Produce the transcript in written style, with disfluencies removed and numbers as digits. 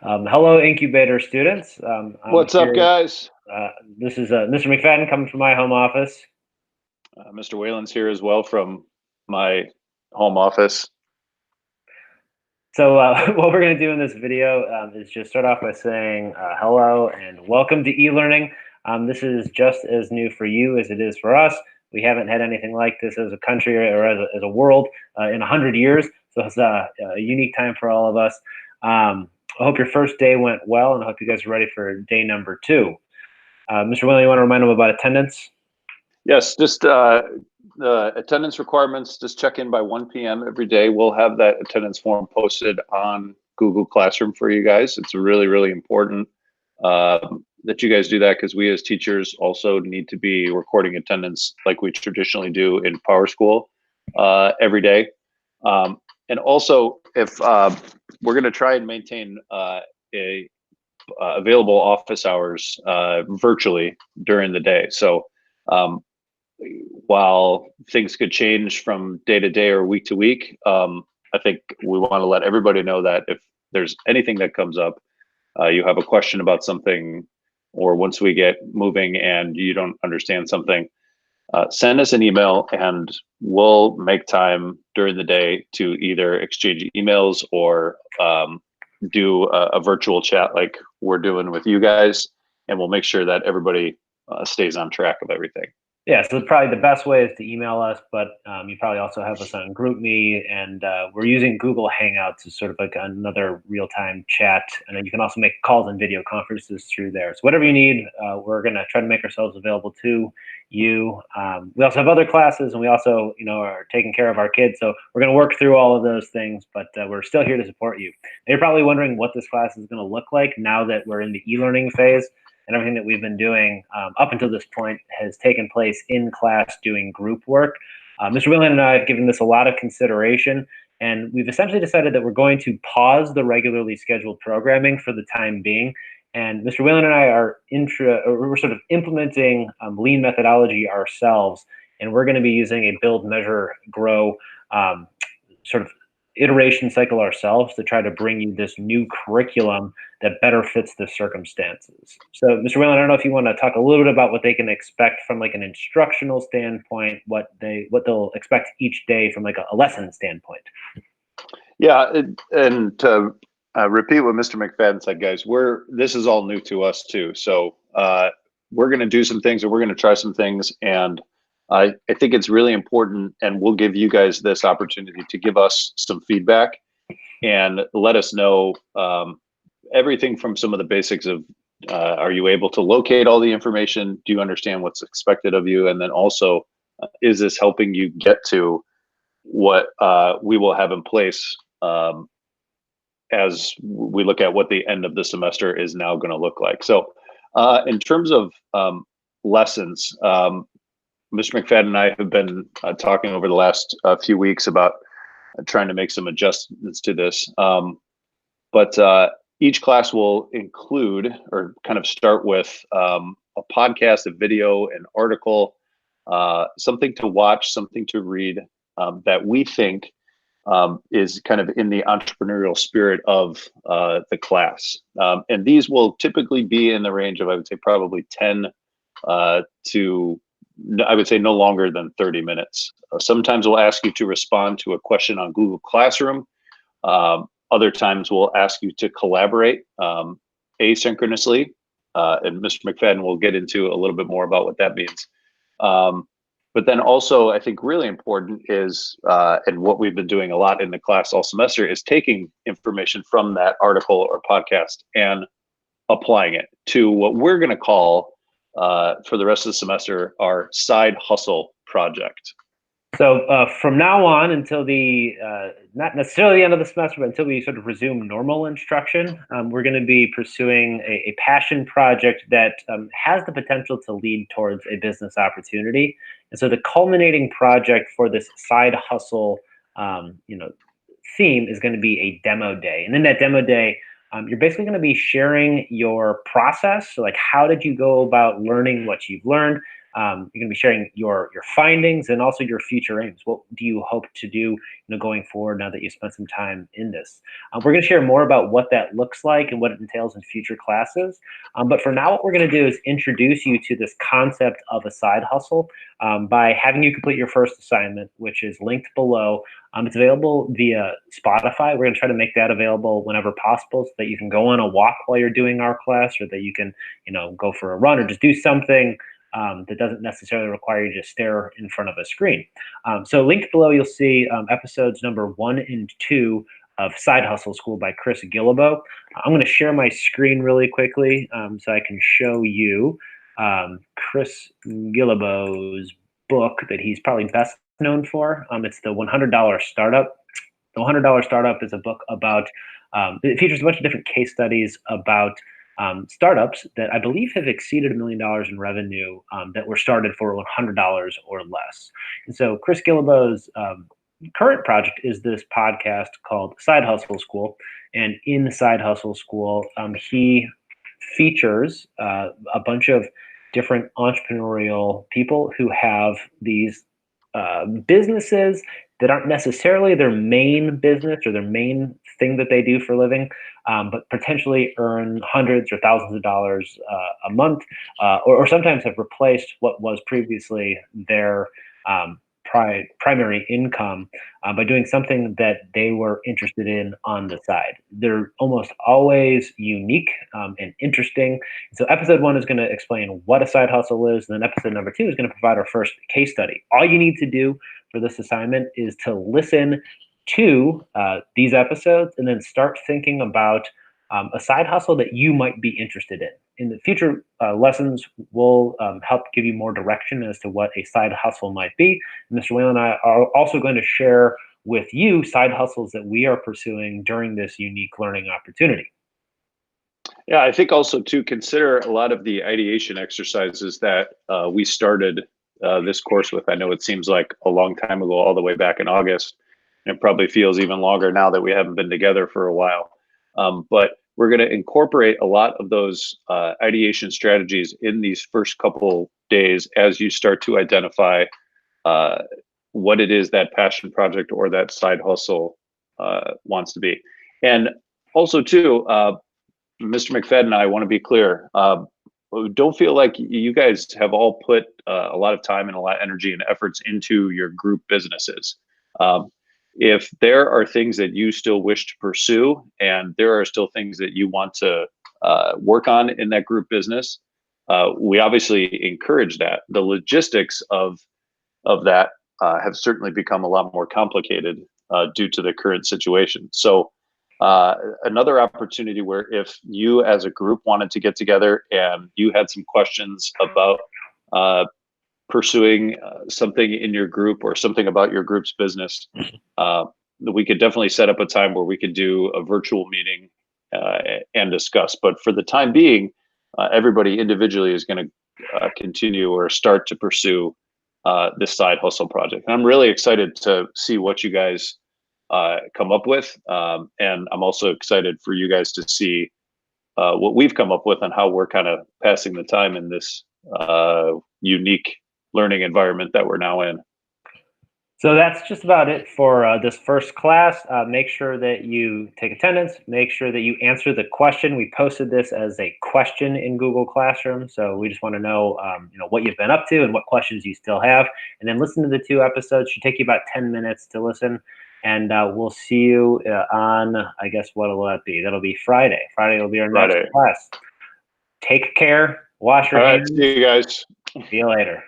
Hello, Incubator students. I'm What's up, here. guys? This is Mr. McFadden coming from my home office. Mr. Whalen's here as well from my home office. So what we're going to do in this video is just start off by saying hello and welcome to eLearning. This is just as new for you as it is for us. We haven't had anything like this as a country or as a world in 100 years. So it's a unique time for all of us. I hope your first day went well, and I hope you guys are ready for day number 2. Mr. Whalen, you want to remind them about attendance? Yes, just the attendance requirements, just check in by 1 p.m. every day. We'll have that attendance form posted on Google Classroom for you guys. It's really, really important that you guys do that, because we as teachers also need to be recording attendance like we traditionally do in PowerSchool every day. And also, if we're going to try and maintain available office hours virtually during the day. So while things could change from day to day or week to week, I think we want to let everybody know that if there's anything that comes up, you have a question about something, or once we get moving and you don't understand something, send us an email and we'll make time during the day to either exchange emails or do a virtual chat like we're doing with you guys, and we'll make sure that everybody stays on track of everything. Yeah, so probably the best way is to email us, but you probably also have us on GroupMe, and we're using Google Hangouts as sort of like another real-time chat, and then you can also make calls and video conferences through there. So whatever you need, we're going to try to make ourselves available to you. We also have other classes, and we also, are taking care of our kids, so we're going to work through all of those things, but we're still here to support you. You're probably wondering what this class is going to look like now that we're in the e-learning phase. And everything that we've been doing up until this point has taken place in class doing group work. Mr. Whelan and I have given this a lot of consideration, and we've essentially decided that we're going to pause the regularly scheduled programming for the time being. And Mr. Whelan and I we're sort of implementing lean methodology ourselves, and we're going to be using a build, measure, grow sort of iteration cycle ourselves to try to bring you this new curriculum that better fits the circumstances. So, Mr. Whalen, I don't know if you want to talk a little bit about what they can expect from like an instructional standpoint, what they'll expect each day from like a lesson standpoint. Yeah, and to repeat what Mr. McFadden said, guys, this is all new to us too. So we're going to do some things, and we're going to try some things, and I think it's really important, and we'll give you guys this opportunity to give us some feedback and let us know everything from some of the basics of are you able to locate all the information? Do you understand what's expected of you? And then also, is this helping you get to what we will have in place as we look at what the end of the semester is now going to look like? So in terms of lessons, Mr. McFadden and I have been talking over the last few weeks about trying to make some adjustments to this. But each class will include, or kind of start with, a podcast, a video, an article, something to watch, something to read that we think is kind of in the entrepreneurial spirit of the class. And these will typically be in the range of, I would say, probably 10 to, I would say, no longer than 30 minutes. Sometimes we'll ask you to respond to a question on Google Classroom. Other times we'll ask you to collaborate asynchronously. And Mr. McFadden will get into a little bit more about what that means. But then also, I think really important is, and what we've been doing a lot in the class all semester, is taking information from that article or podcast and applying it to what we're going to call, for the rest of the semester, our side hustle project. So from now on until not necessarily the end of the semester, but until we sort of resume normal instruction, we're going to be pursuing a passion project that has the potential to lead towards a business opportunity. And so the culminating project for this side hustle, theme is going to be a demo day. And in that demo day, you're basically going to be sharing your process. So like, how did you go about learning what you've learned? You're going to be sharing your findings and also your future aims. What do you hope to do, going forward now that you spent some time in this? We're going to share more about what that looks like and what it entails in future classes. But for now, what we're going to do is introduce you to this concept of a side hustle by having you complete your first assignment, which is linked below. It's available via Spotify. We're going to try to make that available whenever possible so that you can go on a walk while you're doing our class, or that you can, go for a run or just do something that doesn't necessarily require you to stare in front of a screen. So linked below, you'll see episodes number 1 and 2 of Side Hustle School by Chris Guillebeau. I'm going to share my screen really quickly so I can show you Chris Guillebeau's book that he's probably best known for. It's the $100 Startup. The $100 Startup is a book about, it features a bunch of different case studies about startups that I believe have exceeded $1 million in revenue that were started for $100 or less. And so Chris Guillebeau's current project is this podcast called Side Hustle School. And in the Side Hustle School, he features a bunch of different entrepreneurial people who have these businesses that aren't necessarily their main business or their main thing that they do for a living, but potentially earn hundreds or thousands of dollars a month, or sometimes have replaced what was previously their primary income by doing something that they were interested in on the side. They're almost always unique and interesting. So episode 1 is going to explain what a side hustle is, and then episode number 2 is going to provide our first case study. All you need to do for this assignment is to listen to these episodes and then start thinking about a side hustle that you might be interested in. In the future lessons, we'll help give you more direction as to what a side hustle might be. Mr. Whalen and I are also going to share with you side hustles that we are pursuing during this unique learning opportunity. Yeah, I think also to consider a lot of the ideation exercises that we started this course with. I know it seems like a long time ago, all the way back in August. And it probably feels even longer now that we haven't been together for a while. But we're going to incorporate a lot of those ideation strategies in these first couple days as you start to identify what it is that passion project or that side hustle wants to be. And also, too, Mr. McFadden and I want to be clear. Don't feel like you guys have all put a lot of time and a lot of energy and efforts into your group businesses. If there are things that you still wish to pursue and there are still things that you want to work on in that group business, we obviously encourage that. The logistics of that have certainly become a lot more complicated due to the current situation. So another opportunity where if you as a group wanted to get together and you had some questions about pursuing something in your group or something about your group's business, we could definitely set up a time where we could do a virtual meeting and discuss. But for the time being, everybody individually is going to continue or start to pursue this side hustle project. And I'm really excited to see what you guys come up with. And I'm also excited for you guys to see what we've come up with and how we're kind of passing the time in this unique learning environment that we're now in. So that's just about it for this first class. Make sure that you take attendance. Make sure that you answer the question. We posted this as a question in Google Classroom, so we just want to know, what you've been up to and what questions you still have. And then listen to the 2 episodes. It should take you about 10 minutes to listen. And we'll see you on, I guess, what will that be? That'll be Friday. Friday will be our next class. Take care. Wash your hands. See you guys. See you later.